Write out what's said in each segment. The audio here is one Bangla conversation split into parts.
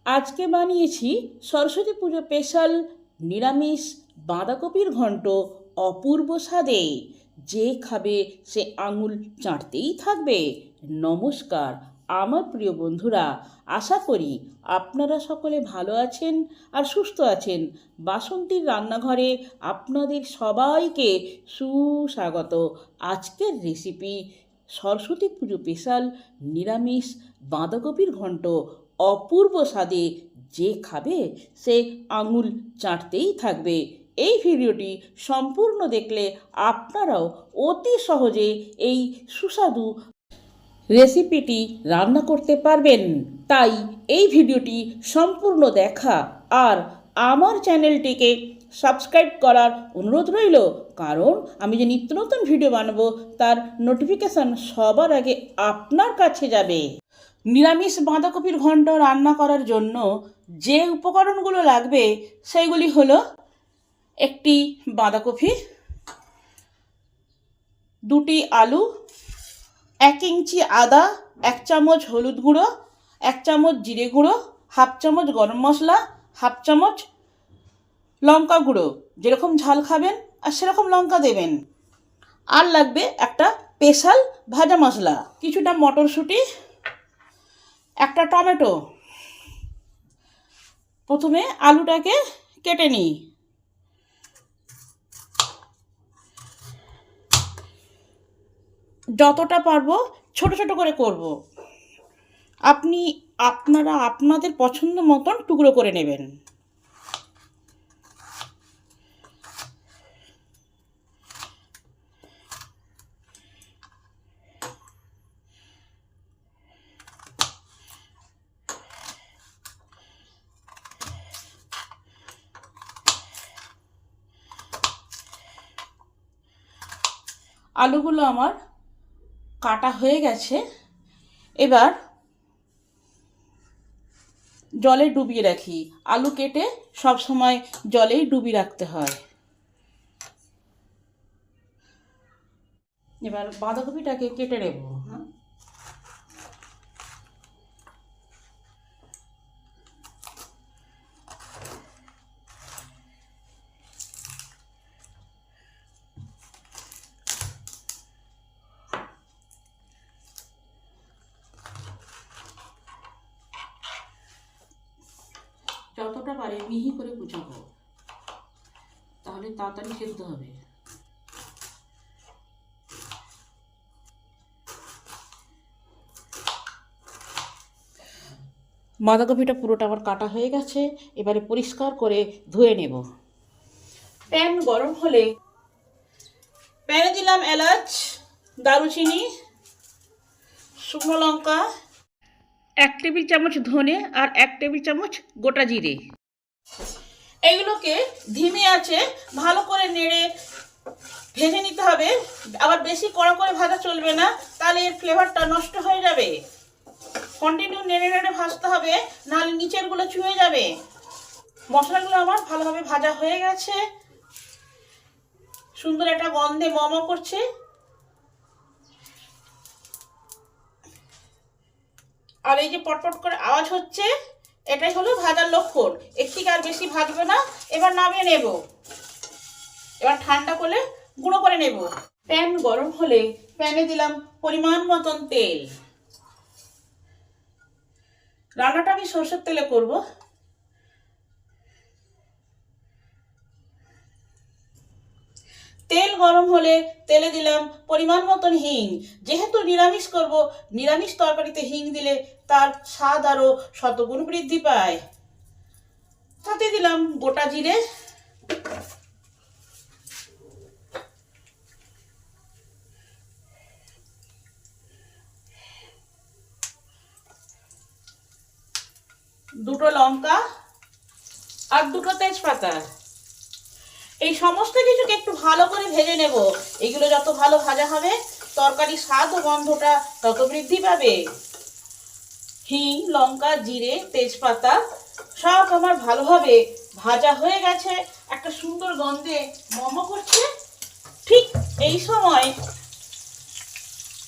আজকে বানিয়েছি সরস্বতী পুজো স্পেশাল নিরামিষ বাঁধাকপির ঘন্ট। অপূর্ব স্বাদে, যে খাবে সে আঙুল চাটতেই থাকবে। নমস্কার আমার প্রিয় বন্ধুরা, আশা করি আপনারা সকলে ভালো আছেন আর সুস্থ আছেন। বাসন্তীর রান্নাঘরে আপনাদের সবাইকে সুস্বাগত। আজকের রেসিপি সরস্বতী পুজো স্পেশাল নিরামিষ বাঁধাকপির ঘন্ট। অপূর্ব স্বাদে, যে খাবে সে আঙুল চাটতেই থাকবে। এই ভিডিওটি সম্পূর্ণ দেখলে আপনারাও অতি সহজে এই সুস্বাদু রেসিপিটি রান্না করতে পারবেন। তাই এই ভিডিওটি সম্পূর্ণ দেখা আর আমার চ্যানেলটিকে সাবস্ক্রাইব করার অনুরোধ রইল, কারণ আমি যে নিত্য নতুন ভিডিও বানাবো তার নোটিফিকেশান সবার আগে আপনার কাছে যাবে। নিরামিষ বাঁধাকপির ঘন্ট রান্না করার জন্য যে উপকরণগুলো লাগবে সেইগুলি হলো একটি বাঁধাকপি, দুটি আলু, 1 ইঞ্চি আদা, 1 চামচ হলুদ গুঁড়ো, 1 চামচ জিরে গুঁড়ো, হাফ চামচ গরম মশলা, হাফ চামচ লঙ্কা গুঁড়ো। যেরকম ঝাল খাবেন আর সেরকম লঙ্কা দেবেন। আর লাগবে একটা স্পেশাল ভাজা মশলা, কিছুটা মটরশুঁটি, একটা টমেটো। প্রথমে আলুটাকে কেটে নিই। যতটা পারবো ছোট ছোট করে করব। আপনারা আপনাদের পছন্দ মতন টুকরো করে নেবেন। আলুগুলো আমার কাটা হয়ে গেছে। এবার জলে ডুবিয়ে রাখি। আলু কেটে সব সময় জলেই ডুবিয়ে রাখতে হয়। এবার বাঁধাকপিটাকে কেটে নেব। যতটা পারে মিহি করে কুচাবো, তাহলে তাড়াতাড়ি সেদ্ধ হবে। বাঁধাকপিটা পুরোটা আবার কাটা হয়ে গেছে। এবারে পরিষ্কার করে ধুয়ে নেব। প্যান গরম হলে প্যানে দিলাম এলাচ, দারুচিনি, শুকনো লঙ্কা, 1 টেবিল চামচ ধনে আর 1 টেবিল চামচ গোটা জিরে। এইগুলোকে ধিমে আঁচে ভালো করে নেড়ে ভেজে নিতে হবে। আবার বেশি কড়া করে ভাজা চলবে না, তাহলে এর ফ্লেভারটা নষ্ট হয়ে যাবে। কন্টিনিউ নেড়ে নেড়ে ভাজতে হবে, নাহলে নিচেরগুলো চুয়ে যাবে। মশলাগুলো আমার ভালোভাবে ভাজা হয়ে গেছে। সুন্দর একটা গন্ধে মম করছে। আর এই যে পটপট করে আওয়াজ হচ্ছে, এটাই হলো ভাজার লক্ষণ। এর থেকে আর বেশি ভাজবে না। এবার নামিয়ে নেব। এবার ঠান্ডা করলে গুঁড়ো করে নেব। প্যান গরম হলে প্যানে দিলাম পরিমাণ মতন তেল। রান্নাটা আমি সরষের তেলে করব। তেল গরম হলে তেলে দিলাম পরিমাণ মতন হিং। যেহেতু নিরামিষ করব, নিরামিষ তরকারিতে হিং দিলে তার স্বাদ আরও শতগুণ বৃদ্ধি পায়। সাথে দিলাম গোটা জিরে, দুটো লঙ্কা আর দুটো তেজপাতা। এই সমস্ত কিছুকে একটু ভালো করে ভেজে নেব। এগুলো যত ভালো ভাজা হবে তরকারির স্বাদ ও গন্ধটা তত বৃদ্ধি পাবে। হিং, লঙ্কা, জিরে, তেজপাতা সব আমার ভালোভাবে ভাজা হয়ে গেছে। একটা সুন্দর গন্ধে মম করছে। ঠিক এই সময়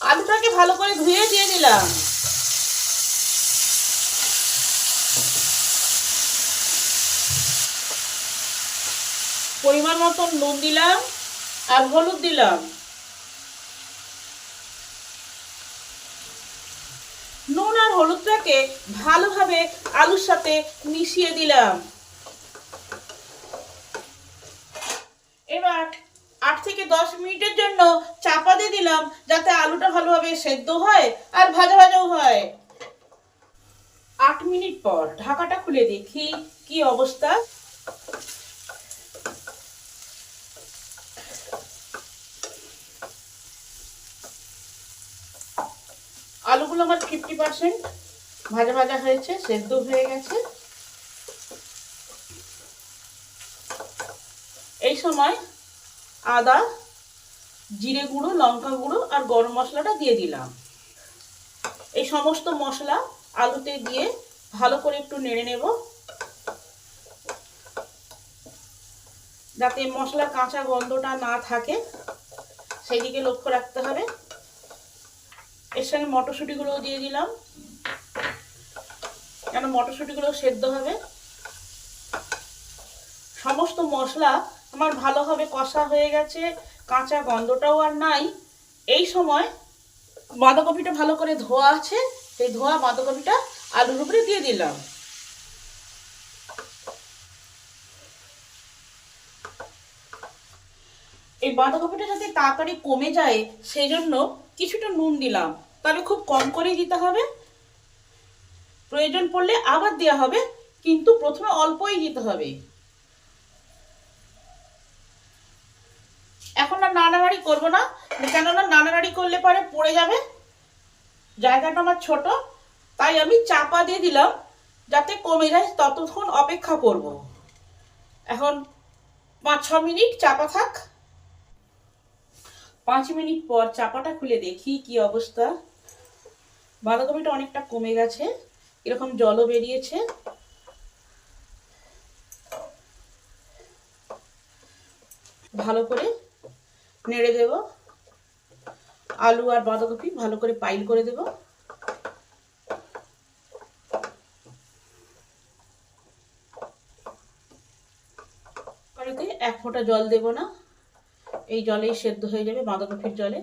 আলুটাকে ভালো করে ধুয়ে দিয়ে দিলাম। পরিমাণ মতন নুন দিলাম আর হলুদ দিলাম। নুন আর হলুদটাকে ভালোভাবে আলুর সাথে মিশিয়ে দিলাম। এবার 8 থেকে 10 মিনিটের জন্য চাপা দিয়ে দিলাম, যাতে আলুটা ভালোভাবে সেদ্ধ হয় আর ভাজা ভাজাও হয়। 8 মিনিট পর ঢাকাটা খুলে দেখি কি অবস্থা। আলুগুলো আমার 50% ভাজা ভাজা হয়েছে, সেদ্ধ হয়ে গেছে। এই সময় আদা, জিরে গুঁড়ো, লঙ্কা গুঁড়ো আর গরম মশলাটা দিয়ে দিলাম। এই সমস্ত মশলা আলুতে দিয়ে ভালো করে একটু নেড়ে নেব, যাতে মশলার কাঁচা গন্ধটা না থাকে, সেই দিকে লক্ষ্য রাখতে হবে। এর সঙ্গে মটরশুঁটিগুলোও দিয়ে দিলাম, কেন মটরশুঁটিগুলো সেদ্ধ হবে। সমস্ত মশলা আমার ভালোভাবে কষা হয়ে গেছে, কাঁচা গন্ধটাও আর নাই। এই সময় বাঁধাকপিটা ভালো করে ধোয়া আছে, সেই ধোয়া বাঁধাকপিটা আলুর উপরে দিয়ে দিলাম। এই বাঁধাকপিটা যাতে তাড়াতাড়ি কমে যায় সেই জন্য কিছুটা নুন দিলাম, তবে খুব কম করেই দিতে হবে। প্রয়োজন পড়লে আবার দেওয়া হবে, কিন্তু প্রথমে অল্পই দিতে হবে। এখন আর নাড়ানাড়ি করবো না, কেননা নাড়ানাড়ি করলে পরে পড়ে যাবে। জায়গাটা আমার ছোট, তাই আমি চাপা দিয়ে দিলাম যাতে কমে যায়, ততক্ষণ অপেক্ষা করব। এখন 5-6 মিনিট চাপা থাক। 5 মিনিট পর চাপাটা খুলে দেখি কি অবস্থা। বাঁধাকপিটা অনেকটা কমে গেছে, এরকম জলও বেরিয়েছে। ভালো করে নেড়ে দেব, আলু আর বাঁধাকপি ভালো করে পাইল করে দেব। কড়াইতে 1 ফোঁটা জল দেব না, এই জলেই সেদ্ধ হয়ে যাবে, বাঁধাকপির জলে।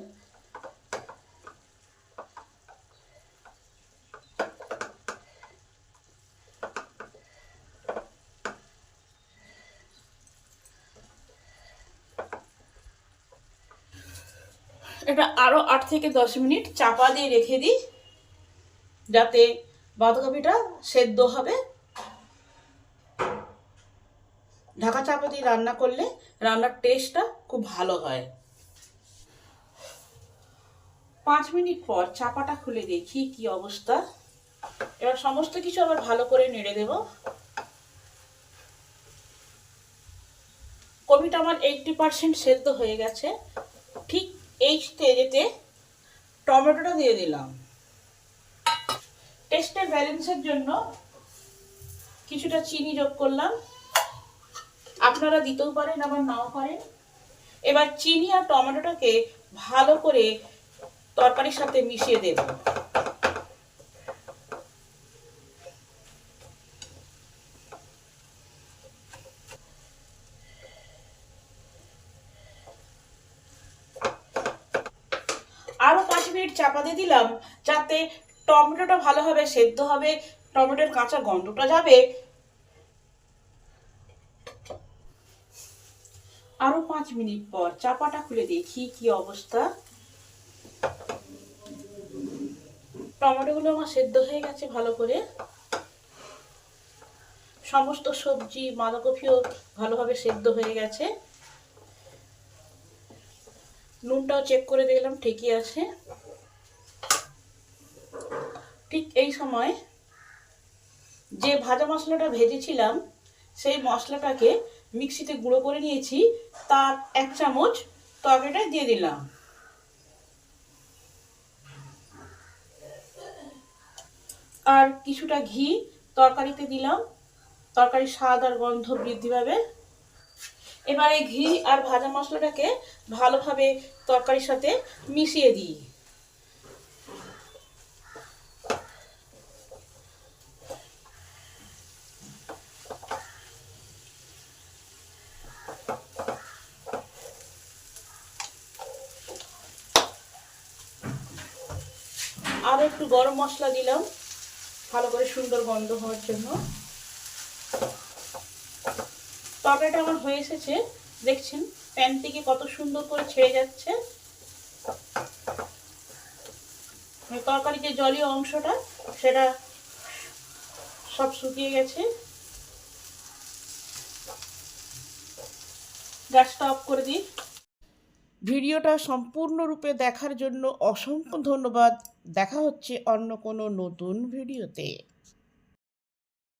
এটা আরো 8 থেকে 10 মিনিট চাপা দিয়ে রেখে দিই, যাতে বাঁধাকপিটা সেদ্ধ হবে। ঢাকা চাপা দিয়ে রান্না করলে রান্নার টেস্টটা খুব ভালো হয়। 5 মিনিট পর চাপাটা খুলে দেখি কি অবস্থা। এবার সমস্ত কিছু আবার ভালো করে নেড়ে দেব। কপিটা আমার 80% সেদ্ধ হয়ে গেছে। ঠিক এই স্টেজেতে টমেটোটা দিয়ে দিলাম। টেস্টের ব্যালেন্সের জন্য কিছুটা চিনি যোগ করলাম, আপনারা দিতেও পারেন আবার নাও পারেন। এবার চিনি আর টমেটোটাকে ভালো করে তরকারির সাথে মিশিয়ে দেব। আরো 5 মিনিট চাপা দিয়ে দিলাম, যাতে টমেটোটা ভালোভাবে সেদ্ধ হবে, টমেটোর কাঁচা গন্ধটা যাবে। আরো 5 মিনিট পর চাপাটা খুলে দেখি কি অবস্থা। টমেটোগুলো আমার সেদ্ধ হয়ে গেছে ভালো করে, সমস্ত সবজি বাঁধাকপিও ভালোভাবে সেদ্ধ হয়ে গেছে। নুনটাও চেক করে দেখলাম ঠিকই আছে। ঠিক এই সময় যে ভাজা মশলাটা ভেজেছিলাম সেই মশলাটাকে মিক্সিতে গুঁড়ো করে নিয়েছি, তার 1 চামচ তরকারিটায় দিয়ে দিলাম। আর কিছুটা ঘি তরকারিতে দিলাম, তরকারির স্বাদ আর গন্ধ বৃদ্ধি পাবে। এবার এই ঘি আর ভাজা মশলাটাকে ভালোভাবে তরকারির সাথে মিশিয়ে দিই। আরও একটু গরম মশলা দিলাম ভালো করে সুন্দর গন্ধ হওয়ার জন্য। তরকারিটা আমার হয়ে এসেছে, দেখছেন প্যান থেকে কত সুন্দর করে ছেড়ে যাচ্ছে। তরকারির যে জলীয় অংশটা সেটা সব শুকিয়ে গেছে। গ্যাসটা অফ করে দিই। ভিডিওটা সম্পূর্ণরূপে দেখার জন্য অসংখ্য ধন্যবাদ। দেখা হচ্ছে অন্য কোনো নতুন ভিডিওতে।